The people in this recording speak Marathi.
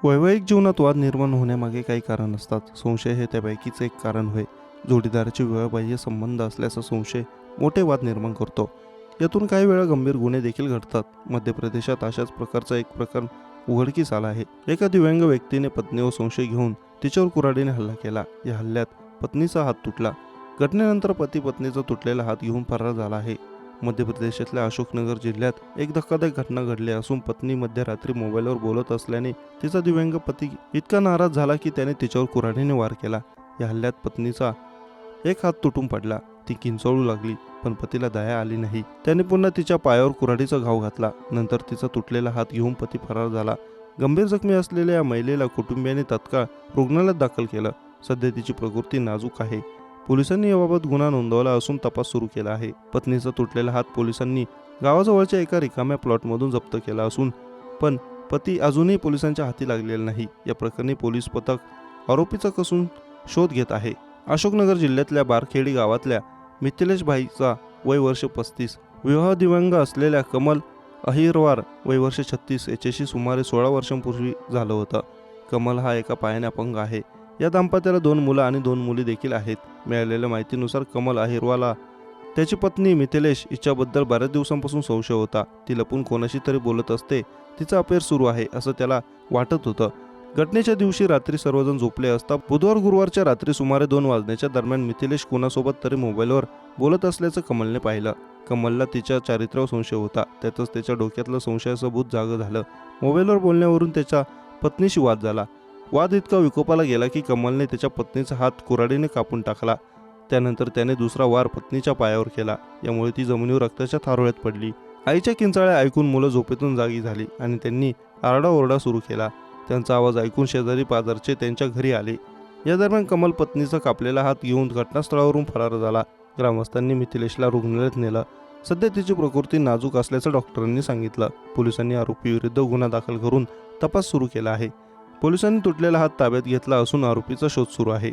वैवाहिक जीवनात वाद निर्माण होण्यामागे काही कारण असतात. संशय हे त्यापैकीच एक कारण होय. जोडीदाराचे विवाहबाह्य संबंध असल्याचा संशय मोठे वाद निर्माण करतो. यातून काही वेळा गंभीर गुन्हे देखील घडतात. मध्य प्रदेशात अशाच प्रकारचा एक प्रकरण उघडकीस आला आहे. एका दिव्यांग व्यक्तीने पत्नीवर संशय घेऊन तिच्यावर कुऱ्हाडीने हल्ला केला. या हल्ल्यात पत्नीचा हात तुटला. घटनेनंतर पती पत्नीचा तुटलेला हात घेऊन फरार झाला आहे. मध्य प्रदेशातल्या अशोकनगर जिल्ह्यात एक धक्कादायक घटना घडली असून पत्नी मध्यरात्री मोबाईलवर बोलत असल्याने तिचा दिव्यांग पती इतका नाराज झाला की त्याने तिच्यावर कुऱ्हाडीने वार केला. या हल्ल्यात पत्नीचा एक हात तुटून पडला. ती किंचाळू लागली, पण पतीला दया आली नाही. त्याने पुन्हा तिच्या पायावर कुऱ्हाडीचा घाव घातला. नंतर तिचा तुटलेला हात घेऊन पती फरार झाला. गंभीर जखमी असलेल्या या महिलेला कुटुंबियांनी तात्काळ रुग्णालयात दाखल केलं. सध्या तिची प्रकृती नाजूक आहे. पोलिसांनी याबाबत गुन्हा नोंदवला असून तपास सुरू केला आहे. पत्नीचा तुटलेला हात पोलिसांनी गावाजवळच्या एका रिकाम्या प्लॉटमधून जप्त केला असून पण पती अजूनही पोलिसांच्या हाती लागलेला नाही. या प्रकरणी पोलीस पथक आरोपीचा कसून शोध घेत आहे. अशोकनगर जिल्ह्यातल्या बारखेडी गावातल्या मिथिलेश भाईचा वय वर्ष 35, विवाह दिव्यांग असलेल्या कमल अहिरवार वय वर्ष 36 याच्याशी सुमारे 16 वर्षांपूर्वी झालं होतं. कमल हा एका पायाने अपंग आहे. या दाम्पत्याला 2 मुलं आणि 2 मुली देखील आहेत. मिळालेल्या माहितीनुसार कमल अहिरवाला त्याची पत्नी मिथिलेश हिच्याबद्दल बऱ्याच दिवसांपासून संशय होता. ती लपून कोणाशी तरी बोलत असते. तिचं अफेअर सुरू आहे असं त्याला वाटत होतं. घटनेच्या दिवशी रात्री सर्वजण झोपले असता बुधवार गुरुवारच्या रात्री सुमारे 2 वाजण्याच्या दरम्यान मिथिलेश कोणासोबत तरी मोबाईलवर बोलत असल्याचं कमलने पाहिलं. कमलला तिच्या चारित्र्यावर संशय होता. त्यातच त्याच्या डोक्यातलं संशयाचं भूत जागं झालं. मोबाईलवर बोलण्यावरून त्याच्या पत्नीशी वाद झाला. वाद इतका विकोपाला गेला की कमलने त्याच्या पत्नीचा हात कुऱ्हाडीने कापून टाकला. त्यानंतर त्याने दुसरा वार पत्नीच्या पायावर केला. यामुळे ती जमिनीवर रक्ताच्या थारोळ्यात पडली. आईच्या किंचाळ्या ऐकून मुलं झोपेतून जागी झाली आणि त्यांनी आरडाओरडा सुरू केला. त्यांचा आवाज ऐकून शेजारी पाजारचे त्यांच्या घरी आले. या दरम्यान कमल पत्नीचा कापलेला हात घेऊन घटनास्थळावरून फरार झाला. ग्रामस्थांनी मिथिलेशला रुग्णालयात नेलं. सध्या तिची प्रकृती नाजूक असल्याचं डॉक्टरांनी सांगितलं. पोलिसांनी आरोपीविरुद्ध गुन्हा दाखल करून तपास सुरू केला आहे. पोलिसांनी तुटलेला हात ताब्यात घेतला असून आरोपीचा शोध सुरू आहे.